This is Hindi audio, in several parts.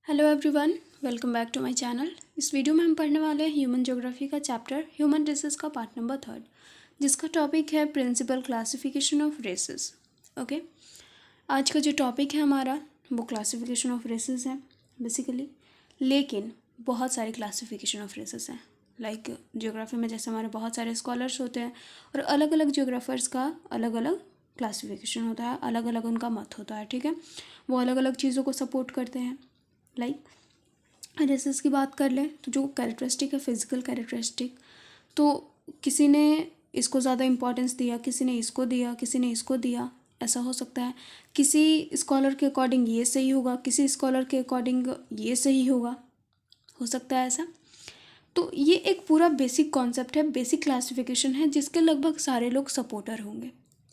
Hello everyone, welcome back to my channel. इस वीडियो में हम पढ़ने वाले हैं ह्यूमन ज्योग्राफी का चैप्टर ह्यूमन रेसेस का पार्ट नंबर 3, जिसका टॉपिक है principal classification of races. Okay, आज का जो टॉपिक है हमारा वो क्लासिफिकेशन ऑफ रेसेस है बेसिकली, लेकिन बहुत सारी क्लासिफिकेशन ऑफ रेसेस हैं। लाइक ज्योग्राफी में जैसे हमारे बहुत सारे स्कॉलर्स होते हैं और अलग अलग ज्योग्राफर्स का अलग अलग क्लासिफिकेशन होता है, अलग अलग उनका मत होता है। ठीक है, वो अलग अलग चीज़ों को सपोर्ट करते हैं। लाइक रेसेस की बात कर लें तो जो कैरेक्टरिस्टिक है, फिजिकल कैरेक्टरिस्टिक, तो किसी ने इसको ज़्यादा इम्पोर्टेंस दिया, किसी ने इसको दिया, किसी ने इसको दिया, ऐसा हो सकता है। किसी स्कॉलर के अकॉर्डिंग ये सही होगा, किसी स्कॉलर के अकॉर्डिंग ये सही होगा, हो सकता है ऐसा। तो ये एक पूरा बेसिक कॉन्सेप्ट है, बेसिक क्लासिफिकेशन है, जिसके लगभग सारे लोग सपोर्टर होंगे।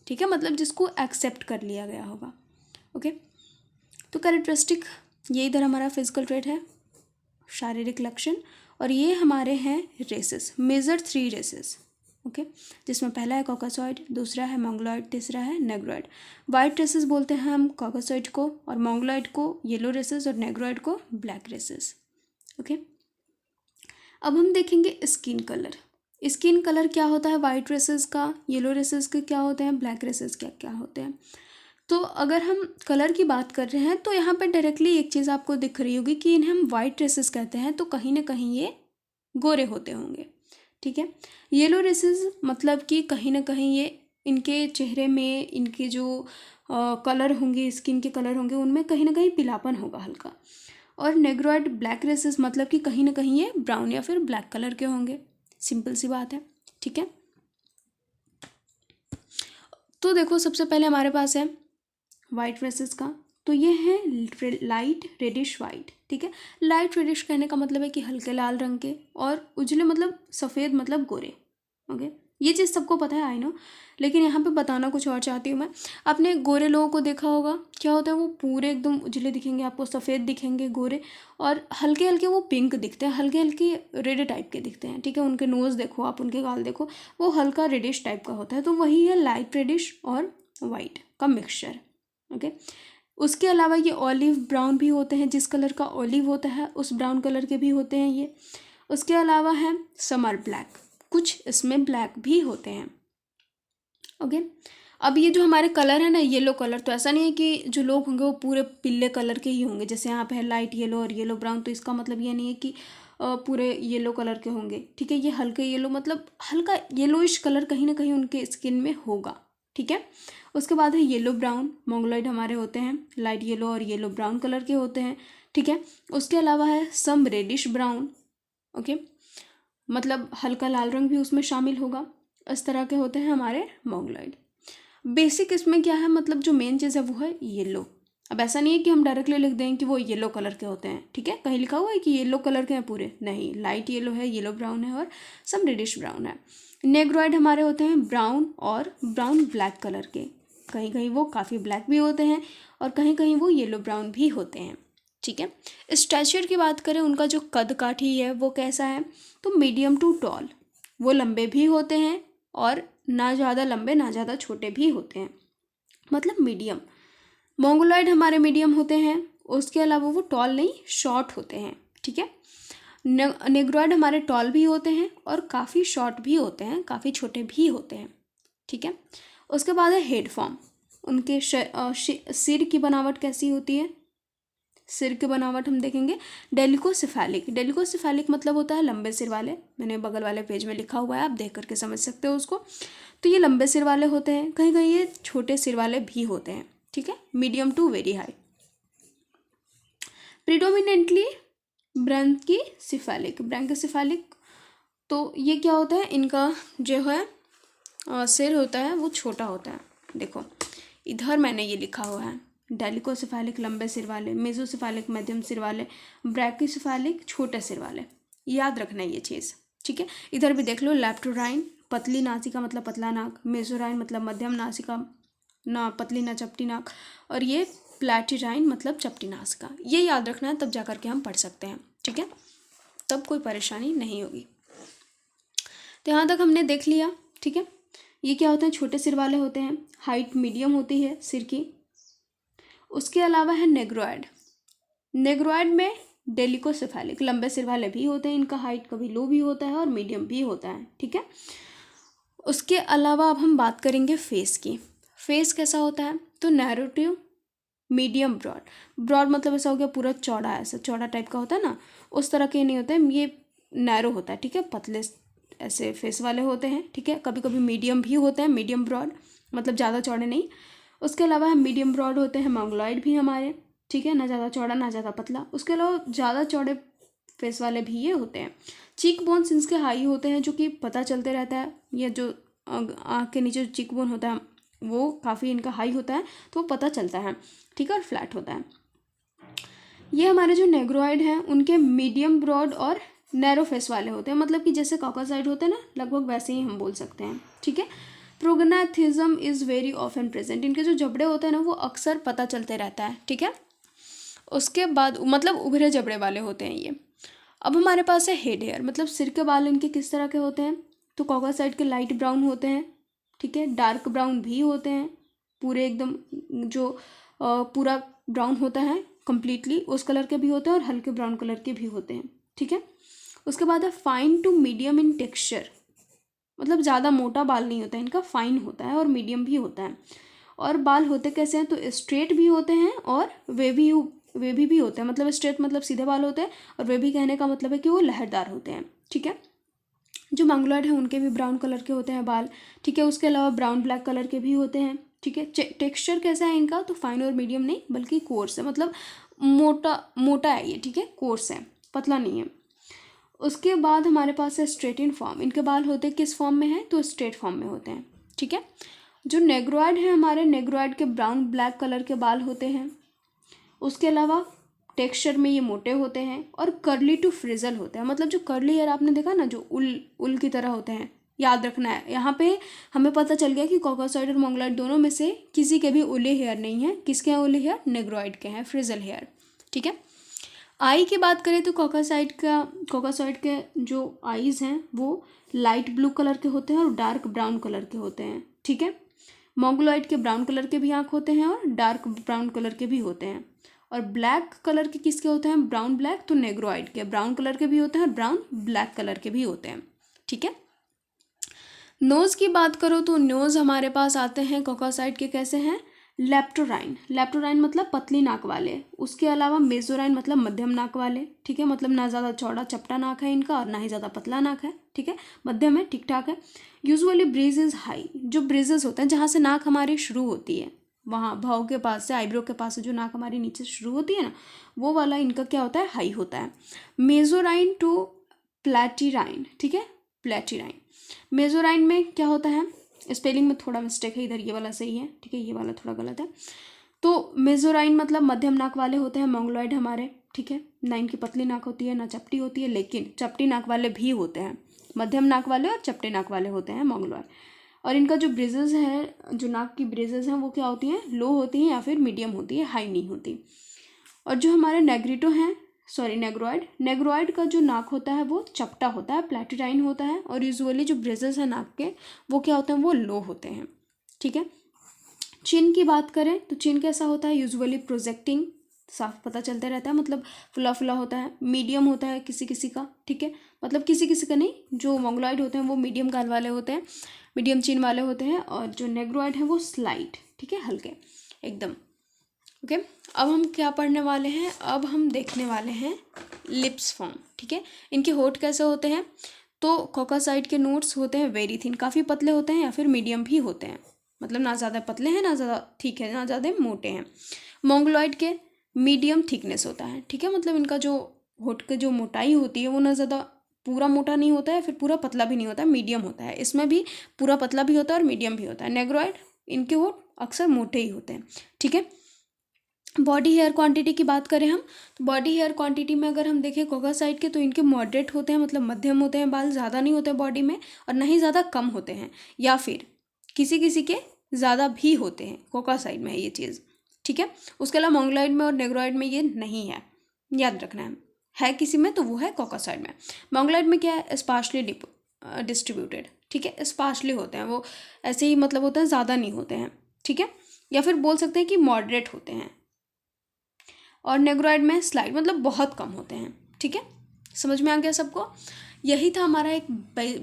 ठीक है, मतलब जिसको एक्सेप्ट कर लिया गया होगा। ओके, तो कैरेक्टरिस्टिक ये इधर हमारा फिजिकल ट्रेट है, शारीरिक लक्षण, और ये हमारे हैं रेसेस, मेजर 3 रेसेस। ओके, जिसमें पहला है कॉकसॉइड, दूसरा है मंगोलॉइड, तीसरा है नेग्रोइड। वाइट रेसेस बोलते हैं हम कॉकसॉइड को, और मंगोलॉइड को येलो रेसेस, और नेग्रोइड को ब्लैक रेसेस। ओके, अब हम देखेंगे स्किन कलर। स्किन कलर क्या होता है वाइट रेसेस का, येलो रेसेस के क्या होते हैं, ब्लैक रेसेस क्या क्या होते हैं। तो अगर हम कलर की बात कर रहे हैं तो यहाँ पे डायरेक्टली एक चीज़ आपको दिख रही होगी कि इन्हें हम वाइट रेसेस कहते हैं, तो कहीं ना कहीं ये गोरे होते होंगे। ठीक है, येलो रेसेस मतलब कि कहीं ना कहीं ये इनके चेहरे में, इनके जो कलर होंगे, स्किन के कलर होंगे, उनमें कहीं ना कहीं पीलापन होगा हल्का। और नेग्रोइड ब्लैक रेसेस मतलब कि कहीं ना कहीं ये ब्राउन या फिर ब्लैक कलर के होंगे। सिंपल सी बात है। ठीक है, तो देखो सबसे पहले हमारे पास है वाइट रेसेस का, तो ये है लाइट रेडिश वाइट। ठीक है, लाइट रेडिश कहने का मतलब है कि हल्के लाल रंग के, और उजले मतलब सफ़ेद मतलब गोरे। ओके, ये चीज़ सबको पता है, आई नो, लेकिन यहाँ पे बताना कुछ और चाहती हूँ मैं। आपने गोरे लोगों को देखा होगा, क्या होता है, वो पूरे एकदम उजले दिखेंगे आपको, सफ़ेद दिखेंगे गोरे, और हल्के हल्के वो पिंक दिखते हैं, हल्के हल्के रेड टाइप के दिखते हैं। ठीक है, उनके नोज़ देखो आप, उनके गाल देखो, वो हल्का रेडिश टाइप का होता है। तो वही है लाइट रेडिश और वाइट का मिक्सचर। ओके, उसके अलावा ये ऑलिव ब्राउन भी होते हैं, जिस कलर का ऑलिव होता है उस ब्राउन कलर के भी होते हैं ये। उसके अलावा है समर ब्लैक, कुछ इसमें ब्लैक भी होते हैं। ओके, अब ये जो हमारे कलर है ना, येलो कलर, तो ऐसा नहीं है कि जो लोग होंगे वो पूरे पीले कलर के ही होंगे। जैसे यहाँ पे है लाइट येलो और येलो ब्राउन, तो इसका मतलब ये नहीं है कि पूरे येलो कलर के होंगे। ठीक है, ये हल्के येलो मतलब हल्का येलोइश कलर कहीं ना कहीं उनके स्किन में होगा। ठीक है, उसके बाद है येलो ब्राउन, मोंगोलॉइड हमारे होते हैं लाइट येलो और येलो ब्राउन कलर के होते हैं। ठीक है, उसके अलावा है सम रेडिश ब्राउन। ओके, मतलब हल्का लाल रंग भी उसमें शामिल होगा। इस तरह के होते हैं हमारे मोंगोलॉइड। बेसिक इसमें क्या है, मतलब जो मेन चीज़ है वो है येलो। अब ऐसा नहीं है कि हम डायरेक्टली लिख दें कि वो येलो कलर के होते हैं। ठीक है, कहीं लिखा हुआ है कि येलो कलर के हैं पूरे, नहीं, लाइट येलो है, येलो ब्राउन है, और सम रेडिश ब्राउन है। नेग्रोइड हमारे होते हैं ब्राउन और ब्राउन ब्लैक कलर के, कहीं कहीं वो काफ़ी ब्लैक भी होते हैं और कहीं कहीं वो येलो ब्राउन भी होते हैं। ठीक है, स्टैचर की बात करें, उनका जो कद काठी है वो कैसा है, तो मीडियम टू टॉल, वो लंबे भी होते हैं और ना ज़्यादा लंबे ना ज़्यादा छोटे भी होते हैं, मतलब मीडियम। मोंगोलॉइड हमारे मीडियम होते हैं, उसके अलावा वो टॉल नहीं, शॉर्ट होते हैं। ठीक है, नेग्रोइड हमारे टॉल भी होते हैं और काफ़ी शॉर्ट भी होते हैं, काफ़ी छोटे भी होते हैं। ठीक है, उसके बाद है हेड फॉर्म। उनके सिर की बनावट कैसी होती है, सिर की बनावट हम देखेंगे डेलिकोसेफेलिक। डेलिकोसेफेलिक मतलब होता है लंबे सिर वाले, मैंने बगल वाले पेज में लिखा हुआ है, आप देख करके समझ सकते हो उसको। तो ये लंबे सिर वाले होते हैं, कहीं कहीं ये छोटे सिर वाले भी होते हैं। ठीक है, medium to very high. Predominantly brachycephalic, brachycephalic, तो ये क्या होता है, इनका जो है सिर होता है वो छोटा होता है। देखो इधर मैंने ये लिखा हुआ है, डेलिकोसेफेलिक लंबे सिर वाले, मेसोसेफेलिक मध्यम सिर वाले, ब्रैकिसेफेलिक छोटे सिर वाले, याद रखना ये चीज़। ठीक है, इधर भी देख लो, लेप्टोराइन पतली नासिका मतलब पतला नाक, मेसोराइन मतलब मध्यम नासिका, ना पतली ना चपटी नाक, और ये प्लैटिराइन मतलब चपटी नासिका। ये याद रखना है, तब जा करके हम पढ़ सकते हैं। ठीक है, तब कोई परेशानी नहीं होगी। तो यहाँ तक हमने देख लिया। ठीक है, ये क्या होते हैं, छोटे सिर वाले होते हैं, हाइट मीडियम होती है सिर की। उसके अलावा है नेग्रोइड। नेग्रोइड में डेलिकोसेफेलिक, लंबे सिर वाले भी होते हैं, इनका हाइट कभी लो भी होता है और मीडियम भी होता है, ठीक है। उसके अलावा अब हम बात करेंगे फेस की। फेस कैसा होता है, तो narrow to medium broad. Broad मतलब ऐसा हो गया पूरा चौड़ा, ऐसा चौड़ा टाइप का होता है ना, उस तरह के नहीं होते हैं, ये नैरो होता है, ठीक है, पतले ऐसे फेस वाले होते हैं, ठीक है। कभी कभी मीडियम भी होते हैं, मीडियम ब्रॉड मतलब ज़्यादा चौड़े नहीं। उसके अलावा हम मीडियम ब्रॉड होते हैं मोंगोलॉइड भी हमारे, ठीक है, ना ज़्यादा चौड़ा ना ज़्यादा पतला। उसके अलावा ज़्यादा चौड़े फेस वाले भी ये होते हैं। चीक बोन्स इनके हाई होते हैं, जो कि पता चलते रहता है, ये जो आँख के नीचे जो चीक बोन होता है वो काफ़ी इनका हाई होता है, तो वो पता चलता है, ठीक है, और फ्लैट होता है। ये हमारे जो नेग्रोइड हैं उनके मीडियम ब्रॉड और नैरो फेस वाले होते हैं, मतलब कि जैसे कॉकासाइड होते हैं ना, लगभग वैसे ही हम बोल सकते हैं, ठीक है। प्रोगनाथिज्म इज़ वेरी ऑफन प्रेजेंट, इनके जो जबड़े होते हैं ना वो अक्सर पता चलते रहता है, ठीक है। उसके बाद मतलब उभरे जबड़े वाले होते हैं ये। अब हमारे पास है हेड हेयर, मतलब सिर के बाल इनके किस तरह के होते हैं, तो कॉकासाइड के लाइट ब्राउन होते हैं, ठीक है, डार्क ब्राउन भी होते हैं, पूरे एकदम जो पूरा ब्राउन होता है कम्प्लीटली उस कलर के भी होते हैं, और हल्के ब्राउन कलर के भी होते हैं, ठीक है। उसके बाद है fine to medium in texture, मतलब ज़्यादा मोटा बाल नहीं होता है इनका, फाइन होता है और मीडियम भी होता है। और बाल होते कैसे हैं, तो स्ट्रेट भी होते हैं और वेवी भी होते हैं, मतलब स्ट्रेट मतलब सीधे बाल होते हैं, और वेवी कहने का मतलब है कि वो लहरदार होते हैं, ठीक है। जो मंगोलॉइड हैं उनके भी ब्राउन कलर के होते हैं बाल, ठीक है। उसके अलावा ब्राउन ब्लैक कलर के भी होते हैं, ठीक है। टेक्सचर कैसा है इनका, तो फाइन और मीडियम नहीं बल्कि कोर्स है, मतलब मोटा मोटा है ये, ठीक है, कोर्स है, पतला नहीं है। उसके बाद हमारे पास है स्ट्रेट इन फॉर्म, इनके बाल होते किस फॉर्म में हैं, तो स्ट्रेट फॉर्म में होते हैं, ठीक है। जो नेग्रोइड है हमारे, नेग्रोइड के ब्राउन ब्लैक कलर के बाल होते हैं। उसके अलावा टेक्सचर में ये मोटे होते हैं और कर्ली टू फ्रिजल होते हैं, मतलब जो कर्ली हेयर आपने देखा ना, जो उल की तरह होते हैं, याद रखना है। यहाँ पे हमें पता चल गया कि कॉकासॉइड और मोंगोलॉइड दोनों में से किसी के भी उले हेयर नहीं है। किसके हैं उले हेयर, नेग्रोइड के हैं, फ्रिजल हेयर, ठीक है। आई की बात करें तो कॉकासॉइड के जो आईज हैं वो लाइट ब्लू कलर के होते हैं और डार्क ब्राउन कलर के होते हैं, ठीक है। मोंगोलॉइड के ब्राउन कलर के भी आँख होते हैं और डार्क ब्राउन कलर के भी होते हैं। और ब्लैक कलर के किसके होते हैं, ब्राउन ब्लैक, तो नेग्रोइड के ब्राउन कलर के भी होते हैं और ब्राउन ब्लैक कलर के भी होते हैं, ठीक है। नोज़ की बात करो तो नोज़ हमारे पास आते हैं कॉकासाइड के, कैसे हैं, लेप्टोराइन। लेप्टोराइन मतलब पतली नाक वाले। उसके अलावा मेजोराइन मतलब मध्यम नाक वाले, ठीक है, मतलब ना ज़्यादा चौड़ा चपटा नाक है इनका और ना ही ज़्यादा पतला नाक है, ठीक है, मध्यम है, ठीक ठाक है। यूजुअली ब्रीज इज हाई, जो ब्रिजेस होते हैं जहाँ से नाक हमारी शुरू होती है, वहाँ भाव के पास से, आईब्रो के पास से जो नाक हमारी नीचे शुरू होती है ना, वो वाला इनका क्या होता है, हाई होता है। मेजोराइन टू प्लेटिराइन, ठीक है, प्लेटिराइन। मेजोराइन में क्या होता है, स्पेलिंग में थोड़ा मिस्टेक है इधर, ये वाला सही है, ठीक है, ये वाला थोड़ा गलत है। तो मेजोराइन मतलब मध्यम नाक वाले होते हैं मोंगोलॉइड हमारे, ठीक है, ना इनकी पतली नाक होती है ना चपटी होती है, लेकिन चपटी नाक वाले भी होते हैं, मध्यम नाक वाले और चपटे नाक वाले होते हैं मोंगोलॉइड। और इनका जो ब्रिजेस है, जो नाक की ब्रिजेस हैं वो क्या होती हैं, लो होती हैं या फिर मीडियम होती है, हाई नहीं होती। और जो हमारे नेग्रोइड का जो नाक होता है वो चपटा होता है, प्लेटिराइन होता है, और यूजुअली जो ब्रिजेस हैं नाक के वो क्या होते हैं, वो लो होते हैं, ठीक है। चिन की बात करें तो चिन कैसा होता है, यूजुअली प्रोजेक्टिंग, साफ पता चलता रहता है, मतलब फुला फुला होता है, मीडियम होता है किसी किसी का, ठीक है, मतलब किसी किसी का नहीं, जो मोंगोलॉइड होते हैं वो मीडियम गाल वाले होते हैं, मीडियम चिन वाले होते हैं, और जो नेग्रोइड है वो स्लाइट, ठीक है, हल्के एकदम, ओके। अब हम क्या पढ़ने वाले हैं, अब हम देखने वाले हैं लिप्स फॉर्म, ठीक है। इनके होठ कैसे होते हैं, तो कॉकासाइड के नोट्स होते हैं वेरी थिन, काफ़ी पतले होते हैं या फिर मीडियम भी होते हैं, मतलब ना ज़्यादा पतले हैं ना ज़्यादा ठीक है, ना ज़्यादा मोटे हैं। मोंगोलॉइड के मीडियम थिकनेस होता है, ठीक है, मतलब इनका जो होठ की जो मोटाई होती है वो ना ज़्यादा पूरा मोटा नहीं होता है, फिर पूरा पतला भी नहीं होता है, मीडियम होता है। इसमें भी पूरा पतला भी होता है और मीडियम भी होता है। नेग्रोइड इनके होठ अक्सर मोटे ही होते हैं, ठीक है। बॉडी हेयर क्वांटिटी की बात करें हम, तो बॉडी हेयर क्वांटिटी में अगर हम देखें कॉकासाइड के, तो इनके मॉडरेट होते हैं, मतलब मध्यम होते हैं बाल, ज़्यादा नहीं होते बॉडी में और ना ही ज़्यादा कम होते हैं, या फिर किसी किसी के ज़्यादा भी होते हैं, कॉकासाइड में है ये चीज़, ठीक है। उसके अलावा मोंगोलॉइड में और नेग्रोइड में ये नहीं है, याद रखना है किसी में तो वो है कॉकासाइड में। मोंगोलॉइड में क्या है, स्पार्सली डिस्ट्रीब्यूटेड, ठीक है, स्पार्सली होते हैं वो, ऐसे ही मतलब होते हैं, ज़्यादा नहीं होते हैं, ठीक है, या फिर बोल सकते हैं कि मॉडरेट होते हैं। और नेग्रोइड में स्लाइड, मतलब बहुत कम होते हैं। ठीक है, समझ में आ गया सबको। यही था हमारा एक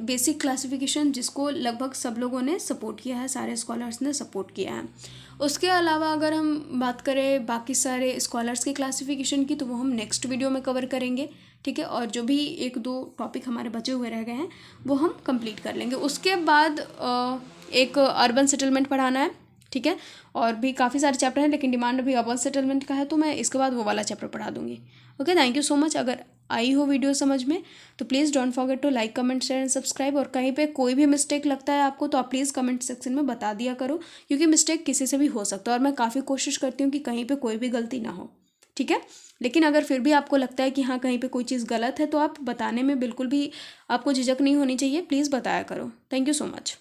बेसिक क्लासिफिकेशन जिसको लगभग सब लोगों ने सपोर्ट किया है, सारे स्कॉलर्स ने सपोर्ट किया है। उसके अलावा अगर हम बात करें बाकी सारे स्कॉलर्स के क्लासिफिकेशन की, तो वो हम नेक्स्ट वीडियो में कवर करेंगे। ठीक है, और जो भी 1-2 टॉपिक हमारे बचे हुए रह गए हैं वो हम कंप्लीट कर लेंगे। उसके बाद एक अर्बन सेटलमेंट पढ़ाना है। ठीक है, और भी काफ़ी सारे चैप्टर हैं, लेकिन डिमांड अभी अर्बन सेटलमेंट का है, तो मैं इसके बाद वो वाला चैप्टर पढ़ा दूँगी। Okay, thank you so much. अगर आई हो वीडियो समझ में तो please don't forget to like, comment, share and subscribe. और कहीं पे कोई भी मिस्टेक लगता है आपको तो आप प्लीज़ कमेंट सेक्शन में बता दिया करो, क्योंकि मिस्टेक किसी से भी हो सकता है और मैं काफ़ी कोशिश करती हूँ कि कहीं पे कोई भी गलती ना हो। ठीक है, लेकिन अगर फिर भी आपको लगता है कि हाँ कहीं पे कोई चीज़ गलत है तो आप बताने में बिल्कुल भी आपको झिझक नहीं होनी चाहिए, प्लीज़ बताया करो। Thank you so much.